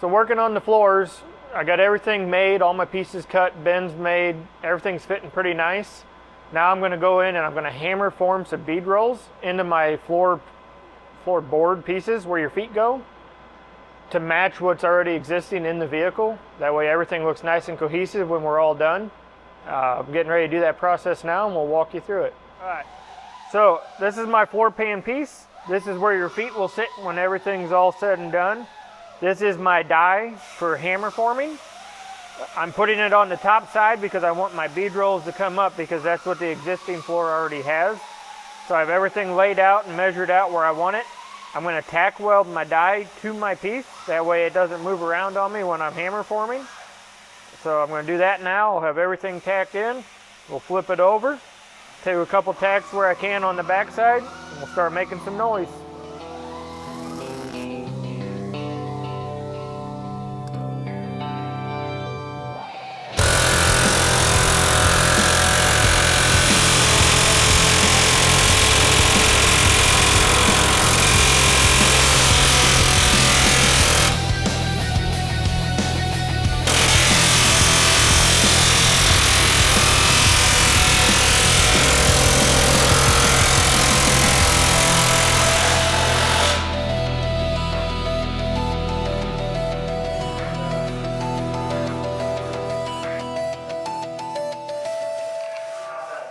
So working on the floors, I got everything made, all my pieces cut, bends made, everything's fitting pretty nice. Now I'm going to go in and I'm going to hammer form some bead rolls into my floorboard pieces where your feet go to match what's already existing in the vehicle. That way everything looks nice and cohesive when we're all done. I'm getting ready to do that process now and we'll walk you through it. All right, so this is my floor pan piece. This is where your feet will sit when everything's all said and done. This is my die for hammer forming. I'm putting it on the top side because I want my bead rolls to come up because that's what the existing floor already has. So I have everything laid out and measured out where I want it. I'm going to tack weld my die to my piece. That way it doesn't move around on me when I'm hammer forming. So I'm going to do that now. I'll have everything tacked in. We'll flip it over. Take a couple tacks where I can on the back side, and we'll start making some noise.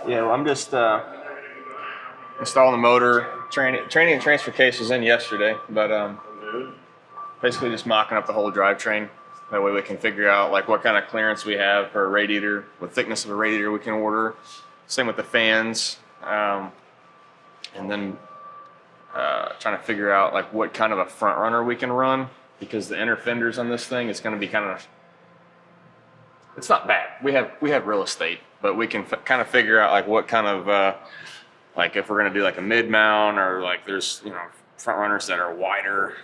Yeah, well, I'm just installing the motor. Training and transfer case was in yesterday, but basically just mocking up the whole drivetrain. That way we can figure out like what kind of clearance we have per radiator, what thickness of a radiator we can order. Same with the fans, and then trying to figure out like what kind of a front runner we can run, because the inner fenders on this thing is going to be kind of, it's not bad. We have real estate, but we can kind of figure out like what kind of like if we're going to do like a mid mount, or like there's, you know, front runners that are wider,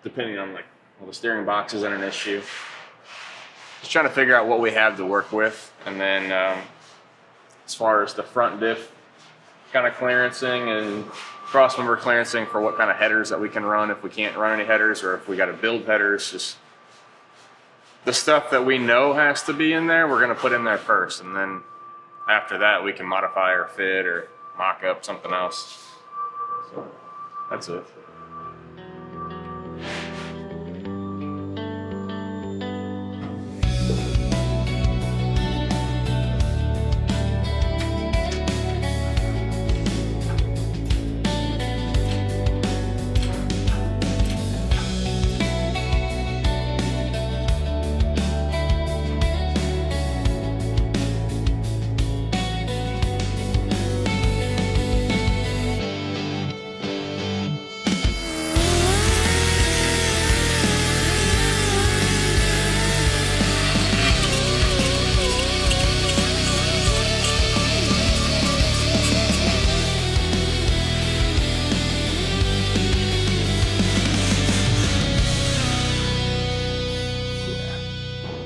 depending on like, well, the steering box isn't an issue. Just trying to figure out what we have to work with, and then as far as the front diff kind of clearancing and crossmember clearancing for what kind of headers that we can run, if we can't run any headers, or if we got to build headers. Just the stuff that we know has to be in there, we're going to put in there first, and then after that we can modify or fit or mock up something else. So that's it.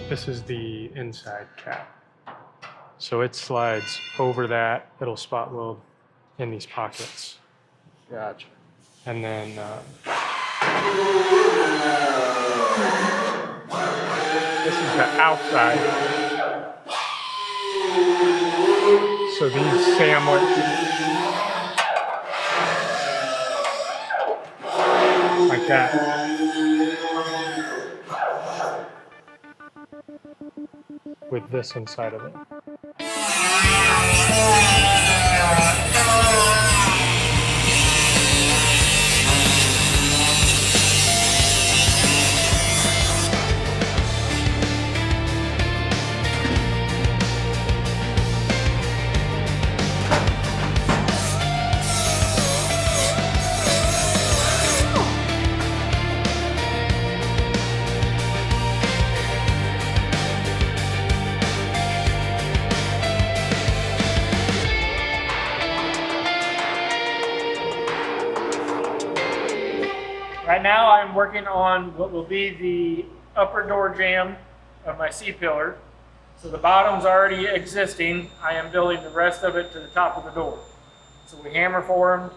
This is the inside cap. So it slides over that. It'll spot weld in these pockets. Gotcha. And then this is the outside. So these sandwich like that. With this inside of it. Right now I'm working on what will be the upper door jamb of my C-pillar. So the bottom's already existing. I am building the rest of it to the top of the door. So we hammer formed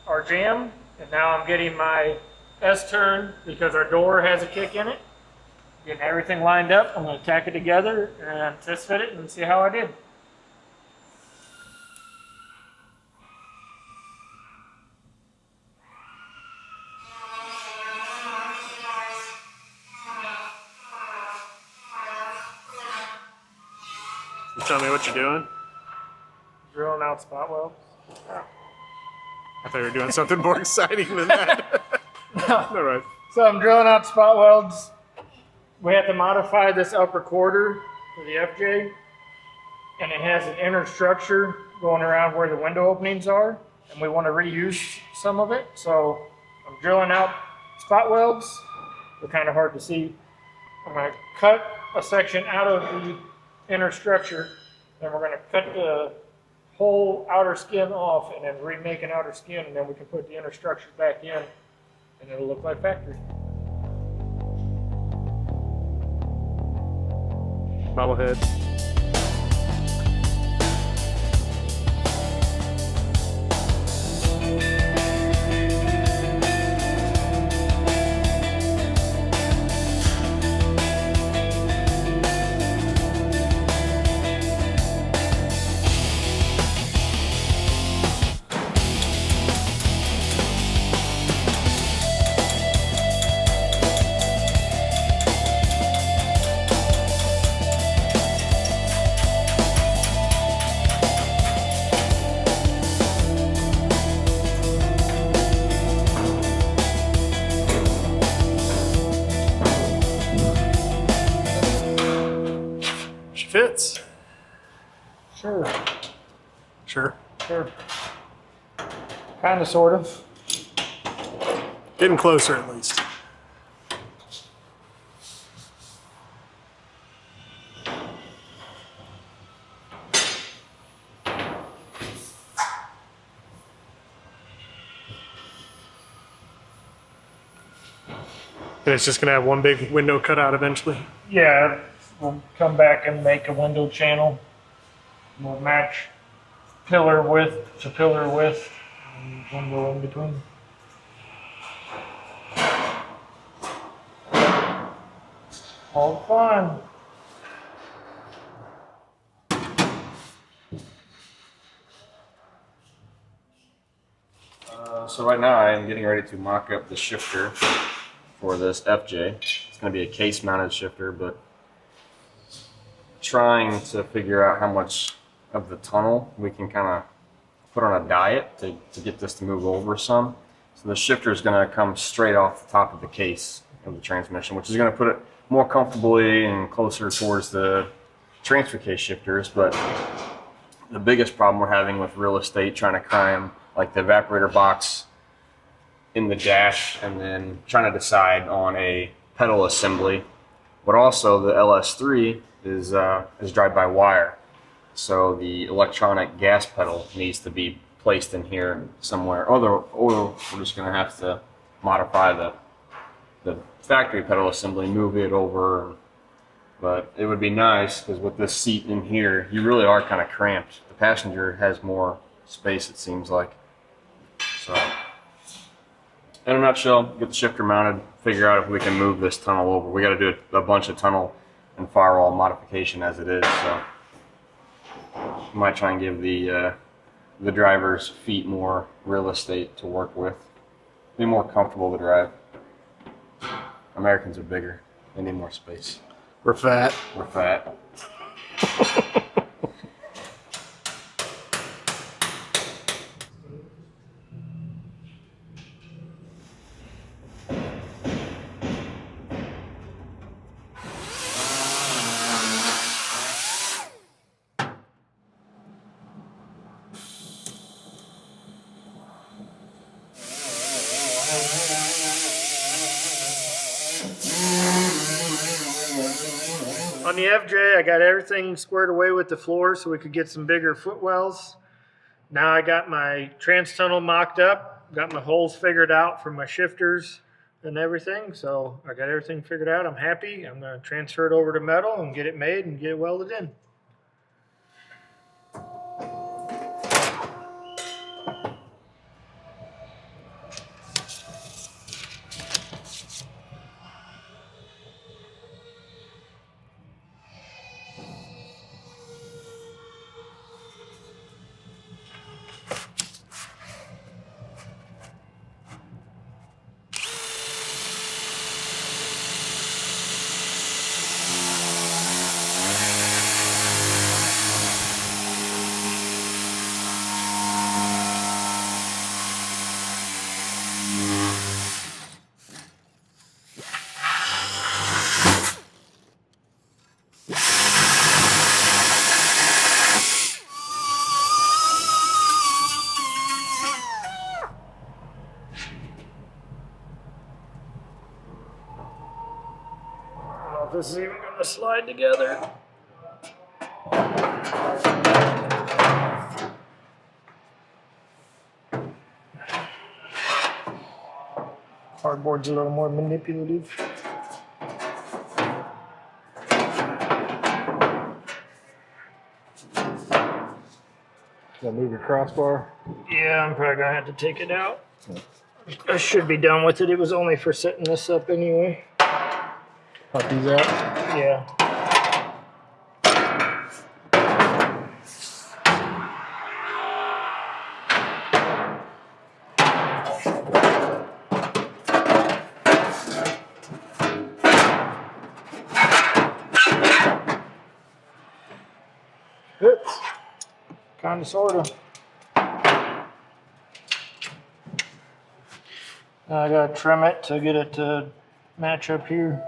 our jamb, and now I'm getting my S-turn because our door has a kick in it. Getting everything lined up. I'm going to tack it together and test fit it and see how I did. You tell me what you're doing? Drilling out spot welds. I thought you were doing something more exciting than that. All right. So I'm drilling out spot welds. We have to modify this upper quarter for the FJ, and it has an inner structure going around where the window openings are, and we want to reuse some of it. So I'm drilling out spot welds. They're kind of hard to see. I'm going to cut a section out of the inner structure, then we're going to cut the whole outer skin off and then remake an outer skin, and then we can put the inner structure back in and it'll look like factory. Bobblehead. She fits. Sure. Sure. Sure. Kind of, sort of. Getting closer at least. And it's just gonna have one big window cut out eventually. Yeah, we'll come back and make a window channel. We'll match pillar width to pillar width and window in between. All fun. So right now I am getting ready to mock up the shifter for this FJ. It's going to be a case mounted shifter, but trying to figure out how much of the tunnel we can kind of put on a diet to get this to move over some. So the shifter is going to come straight off the top of the case of the transmission, which is going to put it more comfortably and closer towards the transfer case shifters. But the biggest problem we're having with real estate, trying to cram like the evaporator box in the dash and then trying to decide on a pedal assembly. But also the LS3 is drive-by-wire. So the electronic gas pedal needs to be placed in here somewhere. Or we're just gonna have to modify the factory pedal assembly, move it over. But it would be nice because with this seat in here, you really are kind of cramped. The passenger has more space, it seems like. So, in a nutshell, get the shifter mounted, figure out if we can move this tunnel over. We got to do a bunch of tunnel and firewall modification as it is. So, we might try and give the driver's feet more real estate to work with. Be more comfortable to drive. Americans are bigger. They need more space. We're fat. We're fat. On the FJ, I got everything squared away with the floor so we could get some bigger footwells. Now I got my trans tunnel mocked up, got my holes figured out for my shifters and everything. So I got everything figured out. I'm happy. I'm going to transfer it over to metal and get it made and get it welded in. this is even gonna slide together. Cardboard's a little more manipulative. Move your crossbar. Yeah, I'm probably gonna have to take it out. I should be done with it. It was only for setting this up anyway. Pop these out. Yeah. Fits. Kinda, sorta. I gotta trim it to get it to match up here.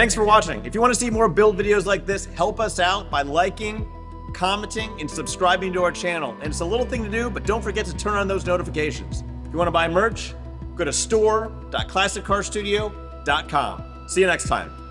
Thanks for watching. If you want to see more build videos like this, help us out by liking, commenting, and subscribing to our channel. And it's a little thing to do, but don't forget to turn on those notifications. If you want to buy merch, go to store.classiccarstudio.com. See you next time.